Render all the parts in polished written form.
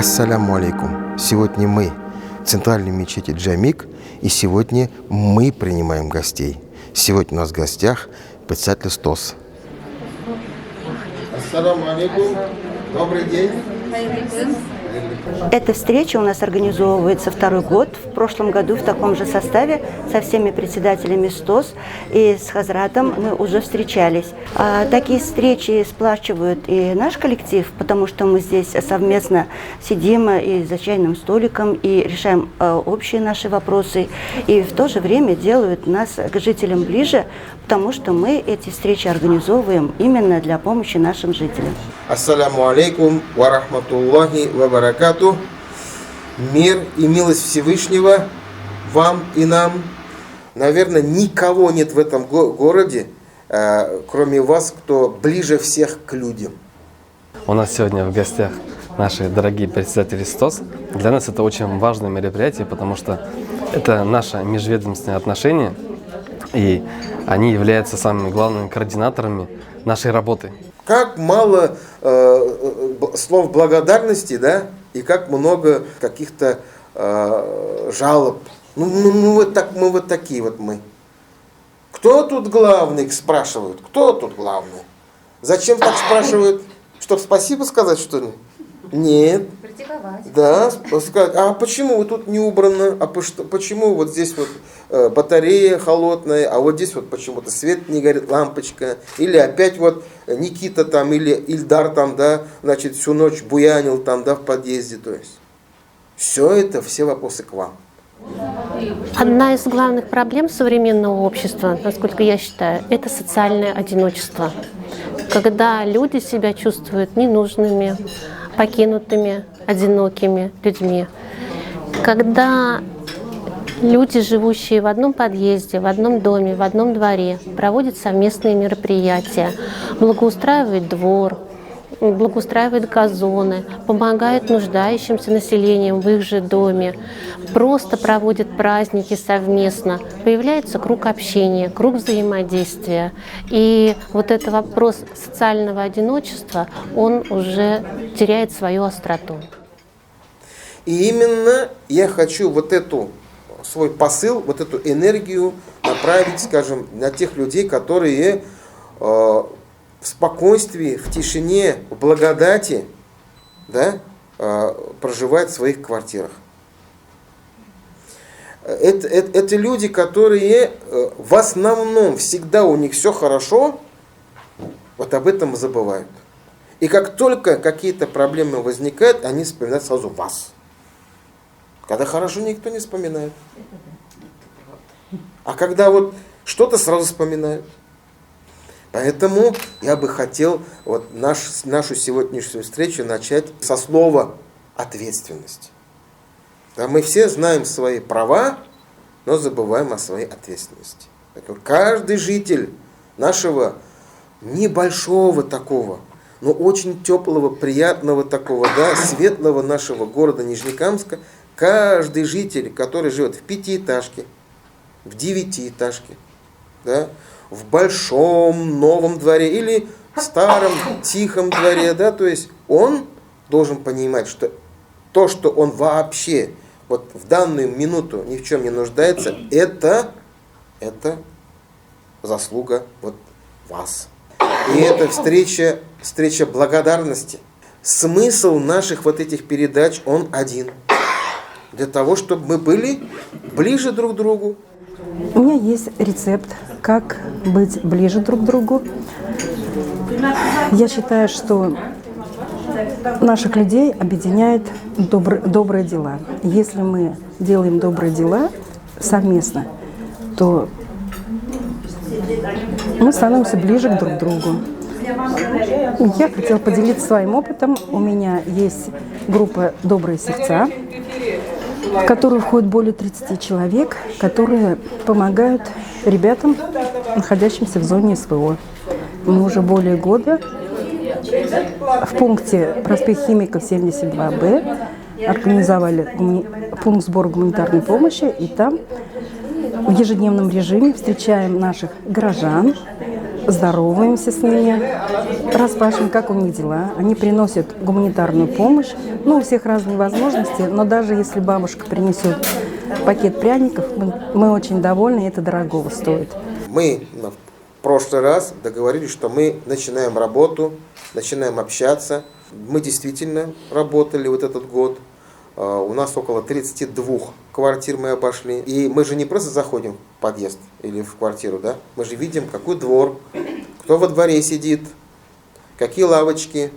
Ассаляму алейкум. Сегодня мы в центральной мечети Джамик, и сегодня мы принимаем гостей. Сегодня у нас в гостях председатель СТОС. Ассаляму алейкум. Добрый день. Эта встреча у нас организовывается второй год. В прошлом году в таком же составе со всеми председателями СТОС и с Хазратом мы уже встречались. Такие встречи сплачивают и наш коллектив, потому что мы здесь совместно сидим и за чайным столиком и решаем общие наши вопросы. И в то же время делают нас к жителям ближе, потому что мы эти встречи организовываем именно для помощи нашим жителям. Ассаляму алейкум ва рахматуллахи ва баракату. Мир и милость Всевышнего вам и нам. Наверное, никого нет в этом городе, кроме вас, кто ближе всех к людям. У нас сегодня в гостях наши дорогие председатели СТОС. Для нас это очень важное мероприятие, потому что это наше межведомственное отношение, и они являются самыми главными координаторами нашей работы. Как мало слов благодарности, да, и как много каких-то жалоб. Мы вот такие вот мы. Кто тут главный, спрашивают. Кто тут главный? Зачем так спрашивают? Чтобы спасибо сказать, что ли? Нет. Критиковать. Да, сказать, а почему вы тут не убрано? А почему вот здесь вот батарея холодная, а вот здесь вот почему-то свет не горит, лампочка? Или опять вот Никита там, или Ильдар там, да, значит, всю ночь буянил там, да, в подъезде. То есть все это, все вопросы к вам. Одна из главных проблем современного общества, насколько я считаю, это социальное одиночество. Когда люди себя чувствуют ненужными, покинутыми, одинокими людьми. Когда люди, живущие в одном подъезде, в одном доме, в одном дворе, проводят совместные мероприятия, благоустраивают двор, благоустраивают газоны, помогают нуждающимся населением в их же доме, просто проводят праздники совместно, появляется круг общения, круг взаимодействия. И вот этот вопрос социального одиночества, он уже теряет свою остроту. И именно я хочу вот эту свой посыл, вот эту энергию направить, скажем, на тех людей, которые в спокойствии, в тишине, в благодати, да, проживают в своих квартирах. Это люди, которые в основном всегда у них все хорошо, вот об этом забывают. И как только какие-то проблемы возникают, они вспоминают сразу вас. Когда хорошо, никто не вспоминает. А когда вот что-то, сразу вспоминают. Поэтому я бы хотел вот нашу сегодняшнюю встречу начать со слова «ответственность». Да, мы все знаем свои права, но забываем о своей ответственности. Поэтому каждый житель нашего небольшого такого, но очень теплого, приятного такого, да, светлого нашего города Нижнекамска, каждый житель, который живет в 5-этажке, в 9-этажке, да, в большом новом дворе или в старом тихом дворе, да, то есть он должен понимать, что то, что он вообще вот в данную минуту ни в чем не нуждается, это заслуга вот вас. И это встреча благодарности. Смысл наших вот этих передач, он один. Для того, чтобы мы были ближе друг к другу. У меня есть рецепт, как быть ближе друг к другу. Я считаю, что наших людей объединяет добрые дела. Если мы делаем добрые дела совместно, то мы становимся ближе друг к другу. Я хотела поделиться своим опытом. У меня есть группа «Добрые сердца», в которую входит более 30 человек, которые помогают ребятам, находящимся в зоне СВО. Мы уже более года в пункте проспект Химиков 72Б организовали пункт сбора гуманитарной помощи, и там в ежедневном режиме встречаем наших горожан, здороваемся с ними, расспрашиваем, как у них дела. Они приносят гуманитарную помощь. Ну, у всех разные возможности, но даже если бабушка принесет пакет пряников, мы очень довольны, и это дорогого стоит. Мы в прошлый раз договорились, что мы начинаем работу, начинаем общаться. Мы действительно работали вот этот год. У нас около 32 квартир мы обошли. И мы же не просто заходим в подъезд или в квартиру, да? Мы же видим, какой двор, кто во дворе сидит, какие лавочки,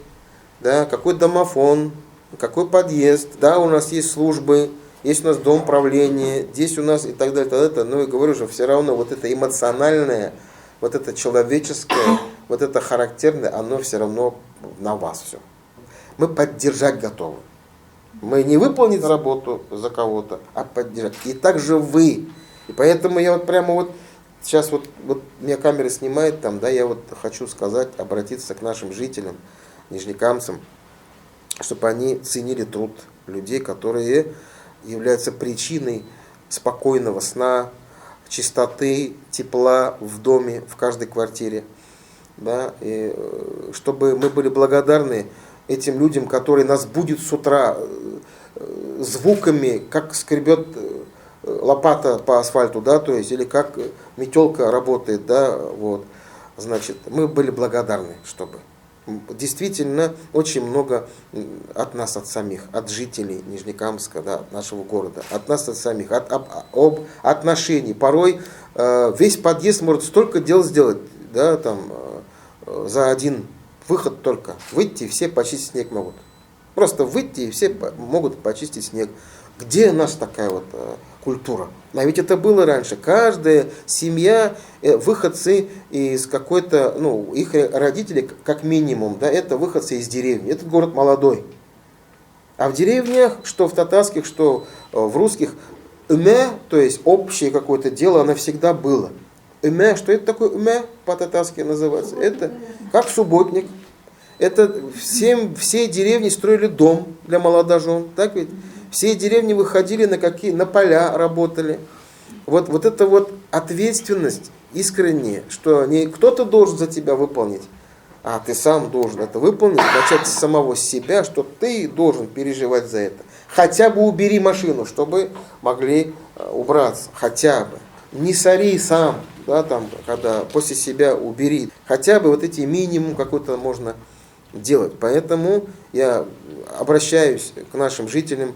да, какой домофон, какой подъезд. Да, у нас есть службы, есть у нас дом правления, здесь у нас и так далее, так далее. Но я говорю же, все равно вот это эмоциональное, вот это человеческое, вот это характерное, оно все равно на вас все. Мы поддержать готовы. Мы не выполнить работу за кого-то, а поддержать. И также вы. И поэтому я вот прямо вот сейчас вот меня камера снимает там, да, я вот хочу сказать, обратиться к нашим жителям, нижнекамцам, чтобы они ценили труд людей, которые являются причиной спокойного сна, чистоты, тепла в доме, в каждой квартире. Да, и чтобы мы были благодарны этим людям, которые нас будут с утра звуками, как скребет лопата по асфальту, да, то есть, или как метелка работает, да, вот. Значит, мы были благодарны, чтобы. Действительно, очень много от нас, от самих, от жителей Нижнекамска, да, от нашего города, от нас, от самих, об отношений. Порой весь подъезд может столько дел сделать, да, там, за один выход только. Выйти и все почистить снег могут. Просто выйти и все могут почистить снег. Где у нас такая вот культура? А ведь это было раньше. Каждая семья, выходцы из какой-то, ну, их родители, как минимум, да, это выходцы из деревни. Этот город молодой. А в деревнях, что в татарских, что в русских, уме, то есть общее какое-то дело, оно всегда было. Уме, что это такое уме по-татарски называется? Это как субботник. Это все деревни строили дом для молодожен, так ведь? Все деревни выходили на поля, работали. Вот это вот ответственность искренняя, что не кто-то должен за тебя выполнить, а ты сам должен это выполнить, начать с самого себя, что ты должен переживать за это. Хотя бы убери машину, чтобы могли убраться, хотя бы. Не сори сам, да, там, когда после себя убери. Хотя бы вот эти минимум какой-то можно делать. Поэтому я обращаюсь к нашим жителям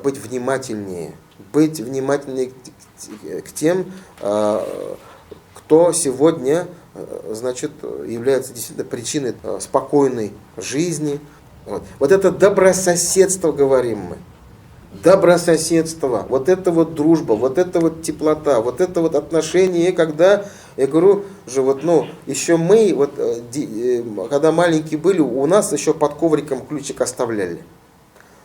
быть внимательнее к тем, кто сегодня, значит, является действительно причиной спокойной жизни. Вот это добрососедство, говорим мы. Добрососедство, вот это вот дружба, вот это вот теплота, вот это вот отношение, когда, я говорю же, вот, ну, еще мы, вот, когда маленькие были, у нас еще под ковриком ключик оставляли.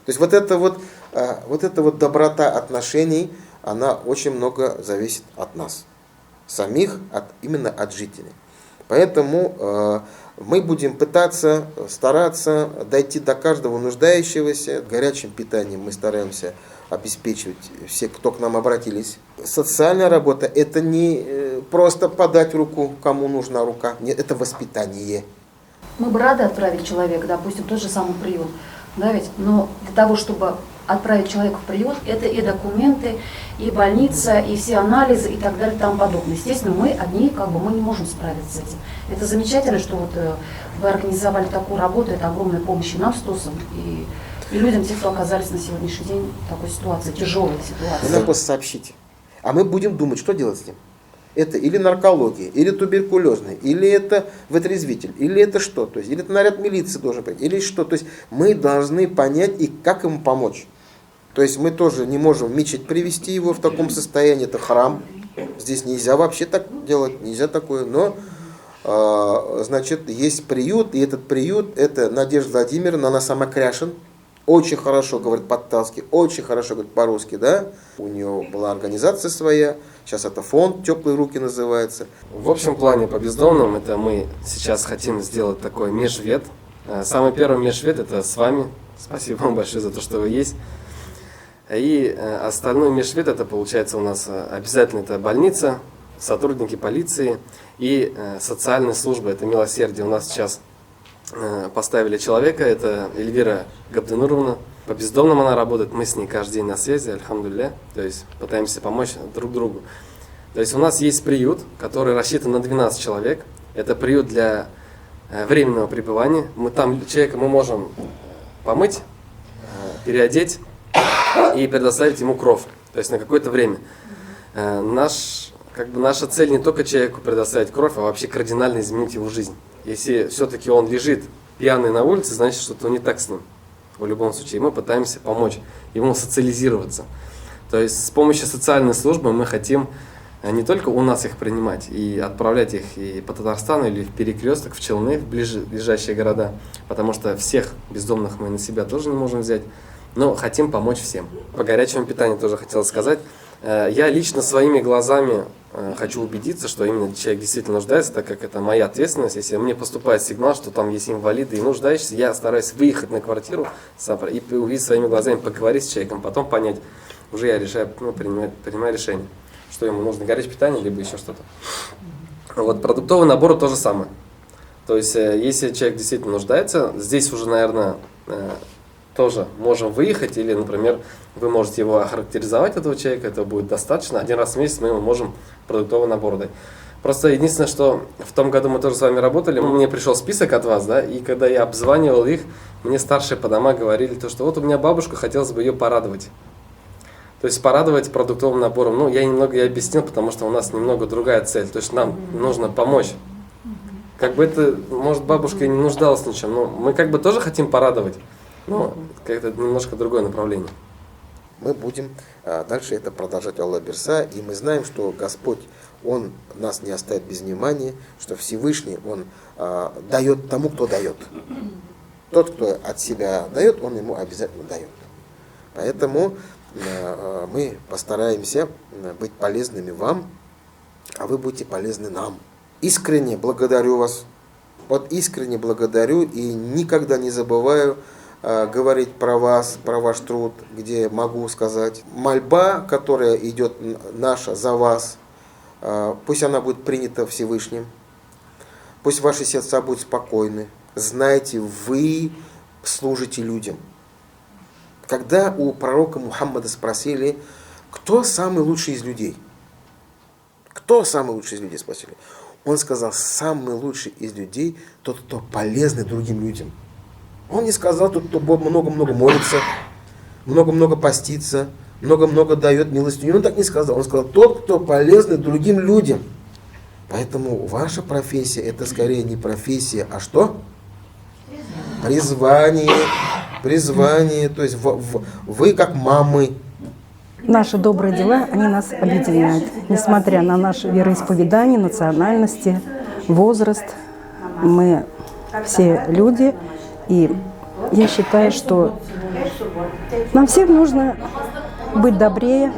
То есть вот эта вот доброта отношений, она очень много зависит от нас, самих, именно от жителей. Поэтому мы будем пытаться, стараться дойти до каждого нуждающегося. Горячим питанием мы стараемся обеспечивать всех, кто к нам обратились. Социальная работа – это не просто подать руку, кому нужна рука. Нет, это воспитание. Мы бы рады отправить человека, допустим, в тот же самый приют. Да, ведь? Но для того, чтобы отправить человека в приют, это и документы, и больница, и все анализы, и так далее, и тому подобное. Естественно, мы одни, мы не можем справиться с этим. Это замечательно, что вот вы организовали такую работу, это огромная помощь и нам с ТОСом, и людям, те, кто оказались на сегодняшний день в такой ситуации, тяжелой ситуации. Вы нам просто сообщите. А мы будем думать, что делать с ним. Это или наркология, или туберкулезный, или это вытрезвитель, или это что, то есть, или это наряд милиции должен быть, или что. То есть мы должны понять и как ему помочь. То есть мы тоже не можем в мечеть привести его в таком состоянии, это храм. Здесь нельзя вообще так делать, нельзя такое, но значит, есть приют, и этот приют, это Надежда Владимировна, она сама Кряшин. Очень хорошо говорит по-татарски, очень хорошо говорит по-русски, да. У нее была организация своя, сейчас это фонд «Теплые руки» называется. В общем плане по бездомным, это мы сейчас хотим сделать такой межвед. Самый первый межвед это с вами. Спасибо вам большое за то, что вы есть. И остальной межвед это получается у нас обязательно это больница, сотрудники полиции и социальные службы, это милосердие. У нас сейчас поставили человека, это Эльвира Габденуровна. По бездомным она работает, мы с ней каждый день на связи, альхамдулилля, то есть пытаемся помочь друг другу. То есть у нас есть приют, который рассчитан на 12 человек. Это приют для временного пребывания. Там человека мы можем помыть, переодеть и предоставить ему кров, то есть на какое-то время. Наша цель не только человеку предоставить кровь, а вообще кардинально изменить его жизнь. Если все-таки он лежит пьяный на улице, значит, что-то не так с ним. В любом случае, мы пытаемся помочь ему социализироваться. То есть с помощью социальной службы мы хотим не только у нас их принимать и отправлять их и по Татарстану или в Перекресток, в Челны, в ближайшие города, потому что всех бездомных мы на себя тоже не можем взять, но хотим помочь всем. По горячему питанию тоже хотел сказать. Я лично своими глазами хочу убедиться, что именно человек действительно нуждается, так как это моя ответственность. Если мне поступает сигнал, что там есть инвалиды и нуждающиеся, я стараюсь выехать на квартиру и увидеть своими глазами, поговорить с человеком, потом понять, уже я решаю, принимаю решение, что ему нужно, горячее питание, либо еще что-то. Вот продуктовый набор то же самое. То есть, если человек действительно нуждается, здесь уже, наверное, тоже можем выехать, или, например, вы можете его охарактеризовать, этого человека, этого будет достаточно. Один раз в месяц мы ему можем продуктовый набор дать. Просто единственное, что в том году мы тоже с вами работали, мне пришел список от вас, да, и когда я обзванивал их, мне старшие по домам говорили, что вот у меня бабушка, хотелось бы ее порадовать. То есть порадовать продуктовым набором. Ну, я немного и объяснил, потому что у нас немного другая цель. То есть нам нужно помочь. Как бы это, может, бабушка и не нуждалась в ничем, но мы как бы тоже хотим порадовать. Но как-то немножко другое направление. Мы будем дальше это продолжать, Аллах Берса, и мы знаем, что Господь, Он нас не оставит без внимания, что Всевышний, Он дает тому, кто дает. Тот, кто от себя дает, Он ему обязательно дает. Поэтому мы постараемся быть полезными вам, а вы будете полезны нам. Искренне благодарю вас. Вот искренне благодарю и никогда не забываю говорить про вас, про ваш труд, где могу сказать. Мольба, которая идет наша за вас, пусть она будет принята Всевышним. Пусть ваши сердца будут спокойны. Знайте, вы служите людям. Когда у пророка Мухаммада спросили, кто самый лучший из людей? Кто самый лучший из людей, спросили? Он сказал, самый лучший из людей тот, кто полезный другим людям. Он не сказал, тот, кто много-много молится, много-много постится, много-много дает милостыню. Он так не сказал. Он сказал, тот, кто полезный другим людям. Поэтому ваша профессия, это скорее не профессия, а что? Призвание. Призвание. То есть вы как мамы. Наши добрые дела, они нас объединяют. Несмотря на наше вероисповедание, национальности, возраст, мы все люди. И я считаю, что нам всем нужно быть добрее,